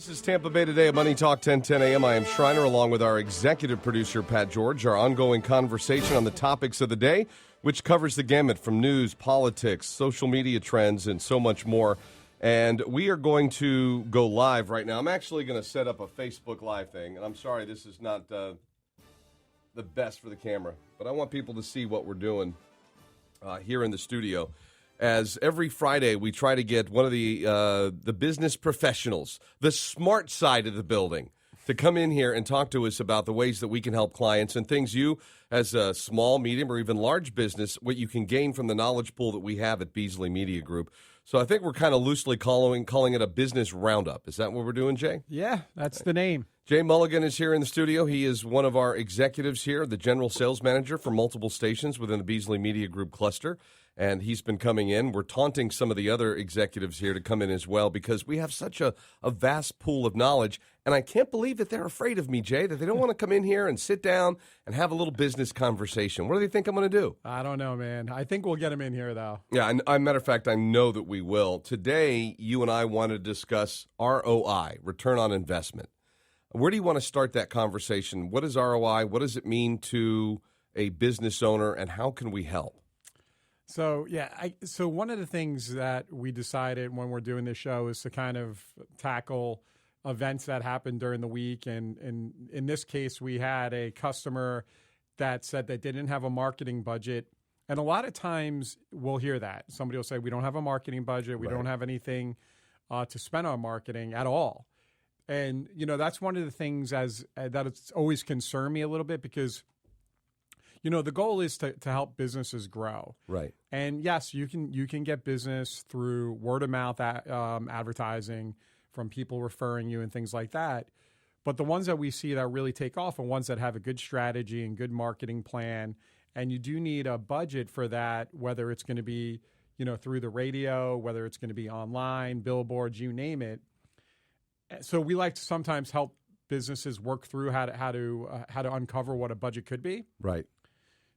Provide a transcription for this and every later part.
This is Tampa Bay Today at Money Talk 1010 a.m. I am Schreiner along with our executive producer, Pat George. Our ongoing conversation on the topics of the day, which covers the gamut from news, politics, social media trends, and so much more. And we are going to go live right now. I'm actually going to set up a Facebook Live thing. And I'm sorry, this is not the best for the camera. But I want people to see what we're doing here in the studio. As every Friday, we try to get one of the business professionals, the smart side of the building, to come in here and talk to us about the ways that we can help clients and things you, as a small, medium, or even large business, what you can gain from the knowledge pool that we have at Beasley Media Group. So I think we're kind of loosely calling it a business roundup. Is that what we're doing, Jay? Yeah, that's the name. Jay Mulligan is here in the studio. He is one of our executives here, the general sales manager for multiple stations within the Beasley Media Group cluster. And he's been coming in. We're taunting some of the other executives here to come in as well because we have such a vast pool of knowledge. And I can't believe that they're afraid of me, Jay, that they don't want to come in here and sit down and have a little business conversation. What do they think I'm going to do? I don't know, man. I think we'll get them in here, though. Yeah, and matter of fact, I know that we will. Today, you and I want to discuss ROI, return on investment. Where do you want to start that conversation? What is ROI? What does it mean to a business owner, and how can we help? So, so one of the things that we decided when we're doing this show is to kind of tackle events that happened during the week. And in this case, we had a customer that said they didn't have a marketing budget. And a lot of times we'll hear that. Somebody will say, we don't have a marketing budget. We don't have anything to spend on marketing at all. And, you know, that's one of the things that it's always concerned me a little bit because, you know, the goal is to help businesses grow. Right. And yes, you can get business through word of mouth advertising from people referring you and things like that. But the ones that we see that really take off are ones that have a good strategy and good marketing plan. And you do need a budget for that, whether it's going to be, you know, through the radio, whether it's going to be online, billboards, you name it. So we like to sometimes help businesses work through how to uncover what a budget could be. Right.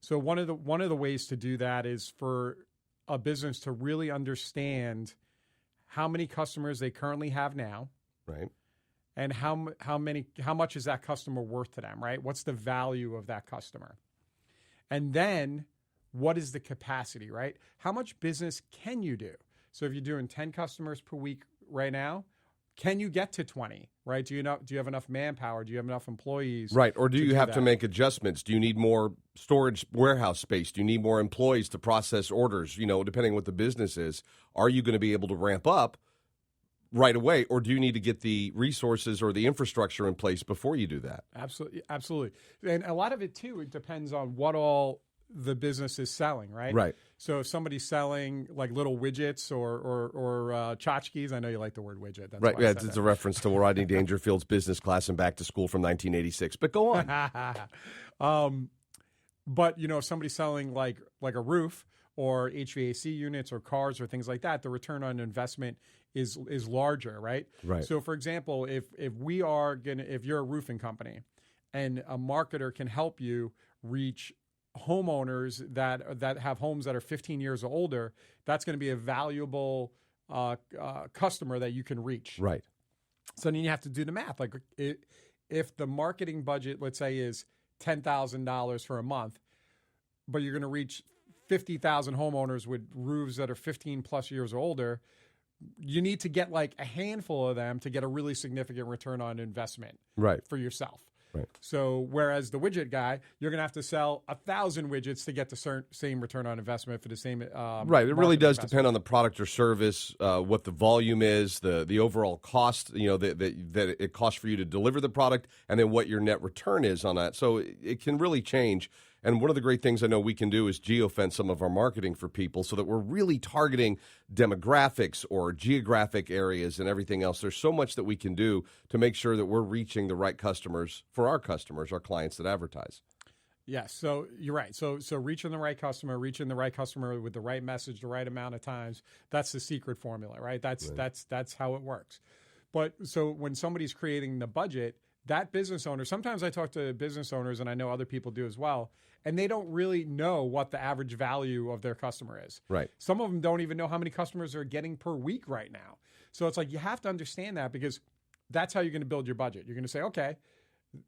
So one of the ways to do that is for a business to really understand how many customers they currently have now, right, and how much is that customer worth to them, right? What's the value of that customer, and then what is the capacity, right? How much business can you do? So if you're doing 10 customers per week right now, can you get to 20, right? Do you have enough manpower? Do you have enough employees? Right, or do you have to make adjustments? Do you need more storage warehouse space? Do you need more employees to process orders? You know, depending on what the business is, are you going to be able to ramp up right away, or do you need to get the resources or the infrastructure in place before you do that? Absolutely. And a lot of it, too, it depends on what all the business is selling, right? Right. So if somebody's selling like little widgets or tchotchkes, I know you like the word widget. That's right. Why Yeah, it's a reference to Rodney Dangerfield's business class and Back to School from 1986. But go on. But you know, if somebody's selling like a roof or HVAC units or cars or things like that, the return on investment is larger, right? Right. So for example, if you're a roofing company and a marketer can help you reach homeowners that have homes that are 15 years or older, that's going to be a valuable customer that you can reach. Right. So then you have to do the math. Like if the marketing budget, let's say, is $10,000 for a month, but you're going to reach 50,000 homeowners with roofs that are 15 plus years or older, you need to get like a handful of them to get a really significant return on investment for yourself. Right. So whereas the widget guy, you're going to have to sell 1,000 widgets to get the same return on investment for the same right. It really does depend on the product or service, what the volume is, the overall cost, you know, that it costs for you to deliver the product, and then what your net return is on that. So it can really change. And one of the great things I know we can do is geofence some of our marketing for people so that we're really targeting demographics or geographic areas and everything else. There's so much that we can do to make sure that we're reaching the right customers for our customers, our clients that advertise. Yes, so you're right. So reaching the right customer with the right message, the right amount of times, that's the secret formula, right? That's how it works. But so when somebody's creating the budget, that business owner, sometimes I talk to business owners, and I know other people do as well, and they don't really know what the average value of their customer is. Right. Some of them don't even know how many customers they're getting per week right now. So it's like you have to understand that because that's how you're going to build your budget. You're going to say, okay,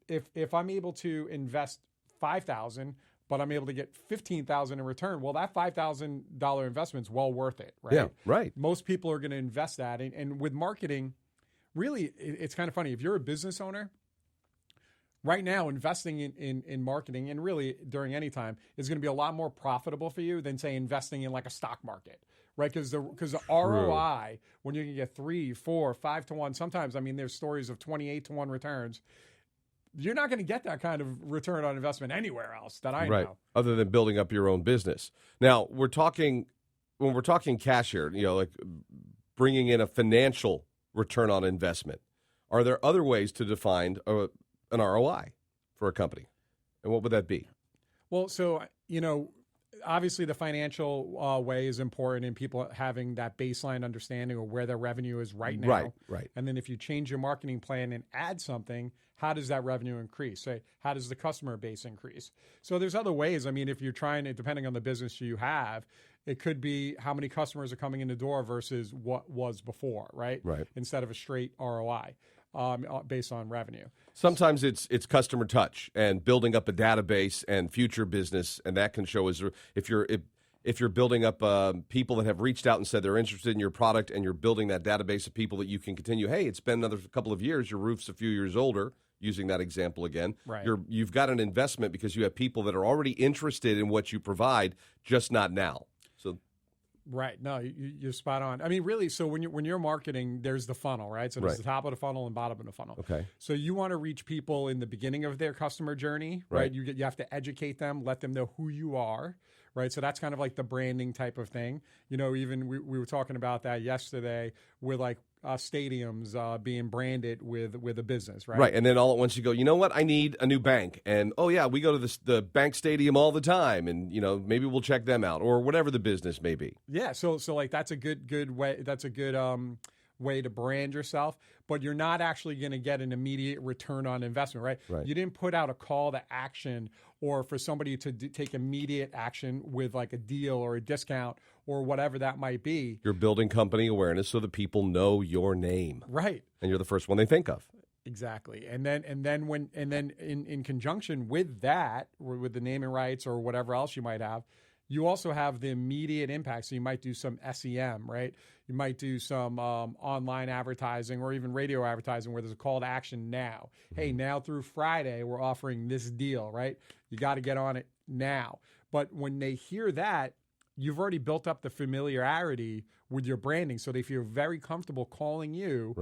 if I'm able to invest $5,000, but I'm able to get $15,000 in return, well, that $5,000 investment is well worth it, right? Yeah, right. Most people are going to invest that. And with marketing, really, it's kind of funny. If you're a business owner, right now, investing in marketing and really during any time is going to be a lot more profitable for you than, say, investing in like a stock market, right? Because the ROI, when you can get 3, 4, 5 to 1, sometimes, I mean, there's stories of 28 to 1 returns. You're not going to get that kind of return on investment anywhere else that I know. Other than building up your own business. Now, when we're talking cash here, like bringing in a financial return on investment, are there other ways to define an ROI for a company? And what would that be? Well, so, obviously the financial way is important in people having that baseline understanding of where their revenue is right now. Right. And then if you change your marketing plan and add something, how does that revenue increase? Say, how does the customer base increase? So there's other ways. I mean, if you're trying to, depending on the business you have, it could be how many customers are coming in the door versus what was before, right? Right. Instead of a straight ROI based on revenue. Sometimes it's customer touch and building up a database and future business, and that can show as if you're building up people that have reached out and said they're interested in your product, and you're building that database of people that you can continue. Hey, it's been another couple of years. Your roof's a few years older. Using that example again, right. You've got an investment because you have people that are already interested in what you provide, just not now. So. Right. No, you're spot on. I mean, really, so when you're marketing, there's the funnel, right? So there's the top of the funnel and bottom of the funnel. Okay. So you want to reach people in the beginning of their customer journey, right? You have to educate them, let them know who you are, right? So that's kind of like the branding type of thing. Even we were talking about that yesterday with like stadiums being branded with a business, right? Right, and then all at once you go, you know what? I need a new bank, and oh yeah, we go to the bank stadium all the time, and maybe we'll check them out or whatever the business may be. Yeah, so like that's a good way. That's a good way to brand yourself, but you're not actually going to get an immediate return on investment, right? You didn't put out a call to action or for somebody to take immediate action with like a deal or a discount or whatever that might be. You're building company awareness so that people know your name, right? And you're the first one they think of. Exactly, and then in conjunction with that, or with the naming rights or whatever else you might have, you also have the immediate impact. So you might do some SEM, right? You might do some online advertising or even radio advertising where there's a call to action now. Mm-hmm. Hey, now through Friday, we're offering this deal, right? You got to get on it now. But when they hear that, you've already built up the familiarity with your branding. So they feel very comfortable calling you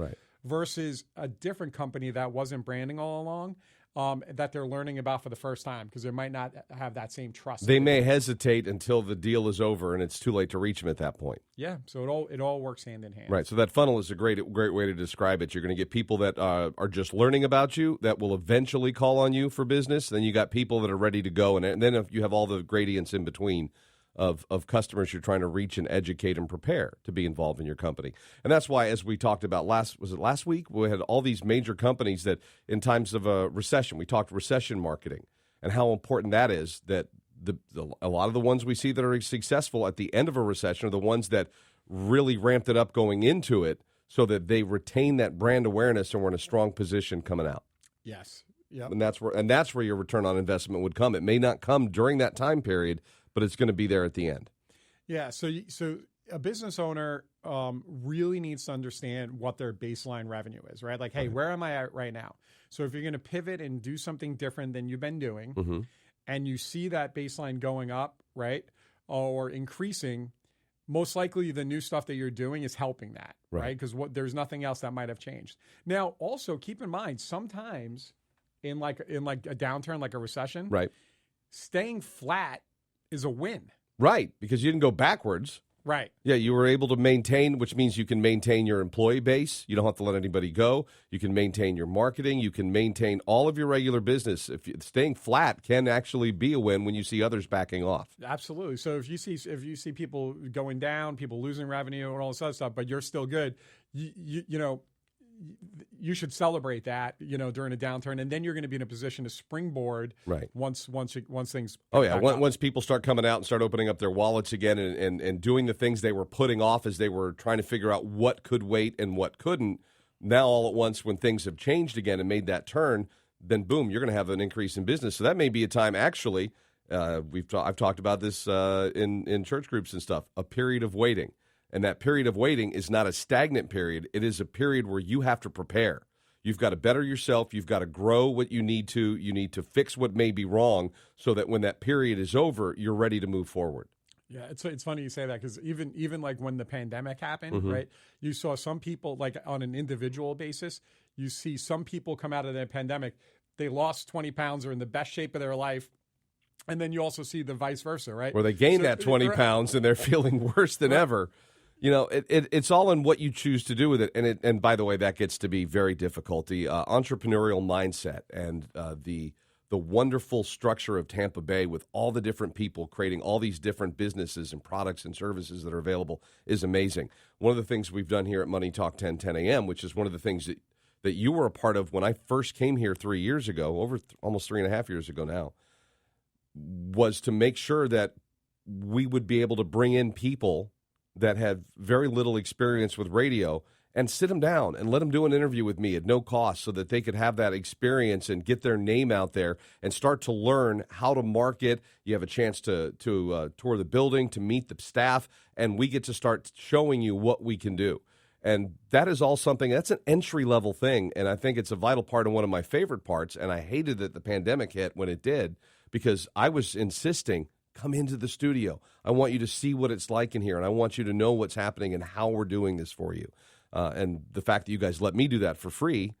versus a different company that wasn't branding all along. That they're learning about for the first time because they might not have that same trust. They may hesitate until the deal is over and it's too late to reach them at that point. Yeah, so it all works hand in hand. Right, so that funnel is a great way to describe it. You're going to get people that are just learning about you that will eventually call on you for business. Then you got people that are ready to go, and then if you have all the gradients in between of customers you're trying to reach and educate and prepare to be involved in your company. And that's why, as we talked about last week, we had all these major companies that in times of a recession, we talked recession marketing and how important that is, that a lot of the ones we see that are successful at the end of a recession are the ones that really ramped it up going into it so that they retain that brand awareness and we're in a strong position coming out. Yes. Yep. And that's where your return on investment would come. It may not come during that time period, but it's going to be there at the end. Yeah, so a business owner really needs to understand what their baseline revenue is, right? Like, hey, where am I at right now? So if you're going to pivot and do something different than you've been doing, and you see that baseline going up, right, or increasing, most likely the new stuff that you're doing is helping that, right? Because there's nothing else that might have changed. Now, also keep in mind, sometimes in like a downturn, like a recession, staying flat is a win. Right, because you didn't go backwards. Right. Yeah, you were able to maintain, which means you can maintain your employee base. You don't have to let anybody go. You can maintain your marketing. You can maintain all of your regular business. Staying flat can actually be a win when you see others backing off. Absolutely. So if you see people going down, people losing revenue and all this other stuff, but you're still good, you should celebrate that, during a downturn, and then you're going to be in a position to springboard once things. Oh yeah, once people start coming out and start opening up their wallets again and doing the things they were putting off as they were trying to figure out what could wait and what couldn't. Now, all at once, when things have changed again and made that turn, then boom, you're going to have an increase in business. So that may be a time, actually, I've talked about this in church groups and stuff, a period of waiting. And that period of waiting is not a stagnant period. It is a period where you have to prepare. You've got to better yourself. You've got to grow what you need to. You need to fix what may be wrong so that when that period is over, you're ready to move forward. Yeah, it's funny you say that because even like when the pandemic happened, right? You saw some people, like on an individual basis, you see some people come out of the pandemic, they lost 20 pounds, are in the best shape of their life. And then you also see the vice versa, right? Where they gain that 20 pounds and they're feeling worse than ever. You know, it's all in what you choose to do with it. And by the way, that gets to be very difficult. The entrepreneurial mindset and the wonderful structure of Tampa Bay with all the different people creating all these different businesses and products and services that are available is amazing. One of the things we've done here at Money Talk 1010 AM, which is one of the things that you were a part of when I first came here 3 years ago, almost 3.5 years ago now, was to make sure that we would be able to bring in people that had very little experience with radio and sit them down and let them do an interview with me at no cost so that they could have that experience and get their name out there and start to learn how to market. You have a chance to tour the building, to meet the staff, and we get to start showing you what we can do. And that is all something, that's an entry-level thing, and I think it's a vital part and one of my favorite parts, and I hated that the pandemic hit when it did because I was insisting, come into the studio. I want you to see what it's like in here, and I want you to know what's happening and how we're doing this for you. And the fact that you guys let me do that for free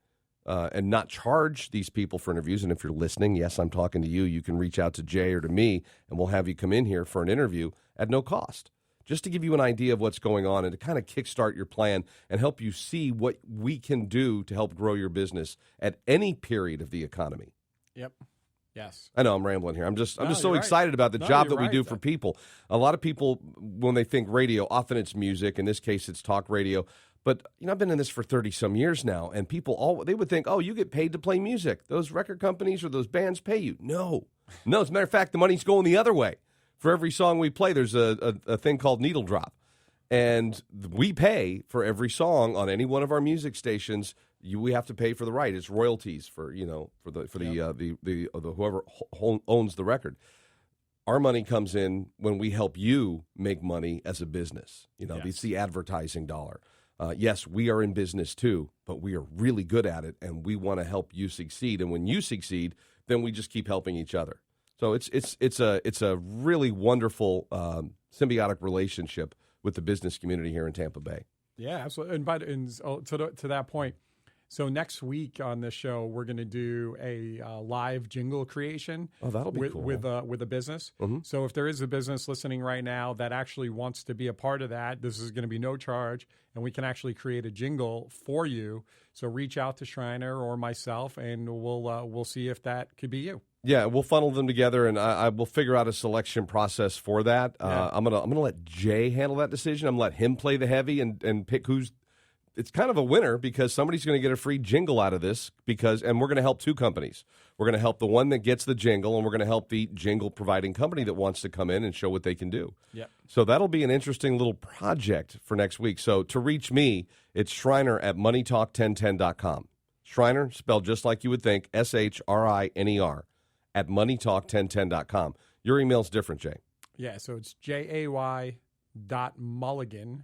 and not charge these people for interviews, and if you're listening, yes, I'm talking to you, you can reach out to Jay or to me, and we'll have you come in here for an interview at no cost, just to give you an idea of what's going on and to kind of kickstart your plan and help you see what we can do to help grow your business at any period of the economy. Yep. Yes. I know I'm rambling here. I'm just so right. excited about the job that we right. do for people. A lot of people, when they think radio, often it's music. In this case, it's talk radio. But, you know, I've been in this for 30-some years now, and people, they would think, oh, you get paid to play music. Those record companies or those bands pay you. No. As a matter of fact, the money's going the other way. For every song we play, there's a thing called needle drop. And we pay for every song on any one of our music stations. We have to pay for the right. It's royalties for the whoever owns the record. Our money comes in when we help you make money as a business. You know, It's the advertising dollar. Yes, we are in business too, but we are really good at it, and we want to help you succeed. And when you succeed, then we just keep helping each other. So it's a really wonderful symbiotic relationship with the business community here in Tampa Bay. Yeah, absolutely. And to that point, so next week on this show, we're going to do a live jingle creation. Oh, that'll be cool. With a business. Mm-hmm. So if there is a business listening right now that actually wants to be a part of that, this is going to be no charge, and we can actually create a jingle for you. So reach out to Shriner or myself, and we'll see if that could be you. Yeah, we'll funnel them together, and I will figure out a selection process for that. Yeah. I'm gonna let Jay handle that decision. I'm gonna let him play the heavy and pick who's. It's kind of a winner because somebody's going to get a free jingle out of this and we're going to help two companies. We're going to help the one that gets the jingle, and we're going to help the jingle providing company that wants to come in and show what they can do. Yep. So that'll be an interesting little project for next week. So to reach me, it's Shriner at moneytalk1010.com. Shriner, spelled just like you would think, SHRINER, at moneytalk1010.com. Your email's different, Jay. Yeah, so it's JAY.Mulligan, MULLIGAN,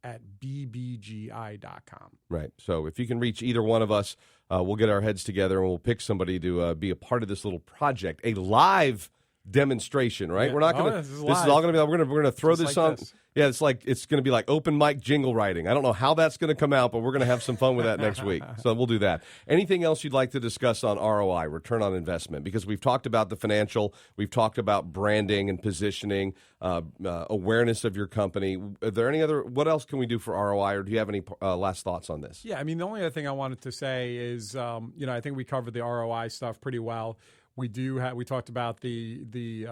at BBGI.com. Right. So if you can reach either one of us, we'll get our heads together and we'll pick somebody to be a part of this little project, a live demonstration. Right? Yeah. We're not going to. This is all going to be. We're going to throw this on. This. Yeah, it's going to be like open mic jingle writing. I don't know how that's going to come out, but we're going to have some fun with that next week. So we'll do that. Anything else you'd like to discuss on ROI, return on investment? Because we've talked about the financial, we've talked about branding and positioning, awareness of your company. Are there any other? What else can we do for ROI, or do you have any last thoughts on this? Yeah, I mean, the only other thing I wanted to say is, I think we covered the ROI stuff pretty well. We talked about the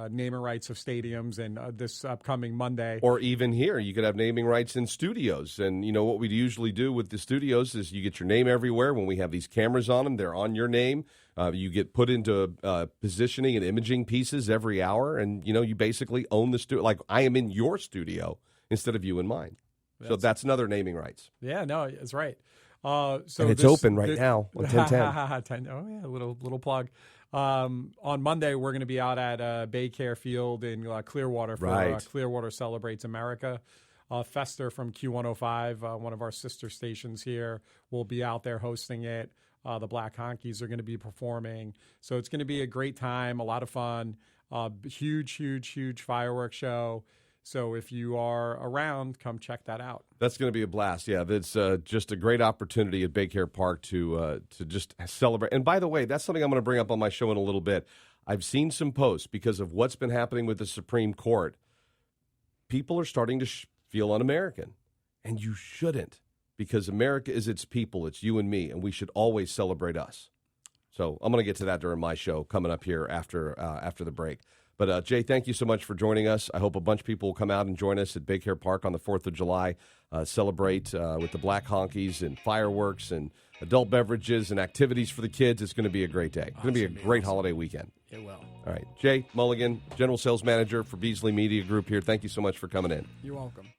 naming rights of stadiums and this upcoming Monday. Or even here, you could have naming rights in studios. And, what we usually do with the studios is you get your name everywhere. When we have these cameras on them, they're on your name. You get put into positioning and imaging pieces every hour. And, you basically own the studio. Like I am in your studio instead of you in mine. So that's another naming rights. Yeah, no, it's right. And it's open right now on 1010. Oh, yeah, little plug. On Monday, we're going to be out at Baycare Field in Clearwater for Clearwater Celebrates America. Fester from Q105, one of our sister stations here, will be out there hosting it. The Black Honkies are going to be performing. So it's going to be a great time, a lot of fun, huge fireworks show. So if you are around, come check that out. That's going to be a blast. Yeah, that's just a great opportunity at Baycare Park to just celebrate. And by the way, that's something I'm going to bring up on my show in a little bit. I've seen some posts because of what's been happening with the Supreme Court. People are starting to feel un-American, and you shouldn't, because America is its people. It's you and me, and we should always celebrate us. So I'm going to get to that during my show coming up here after the break. But, Jay, thank you so much for joining us. I hope a bunch of people will come out and join us at Baycare Park on the 4th of July, celebrate with the Black Honkies and fireworks and adult beverages and activities for the kids. It's going to be a great day. It's going to be a great holiday weekend. It will. All right. Jay Mulligan, General Sales Manager for Beasley Media Group here. Thank you so much for coming in. You're welcome.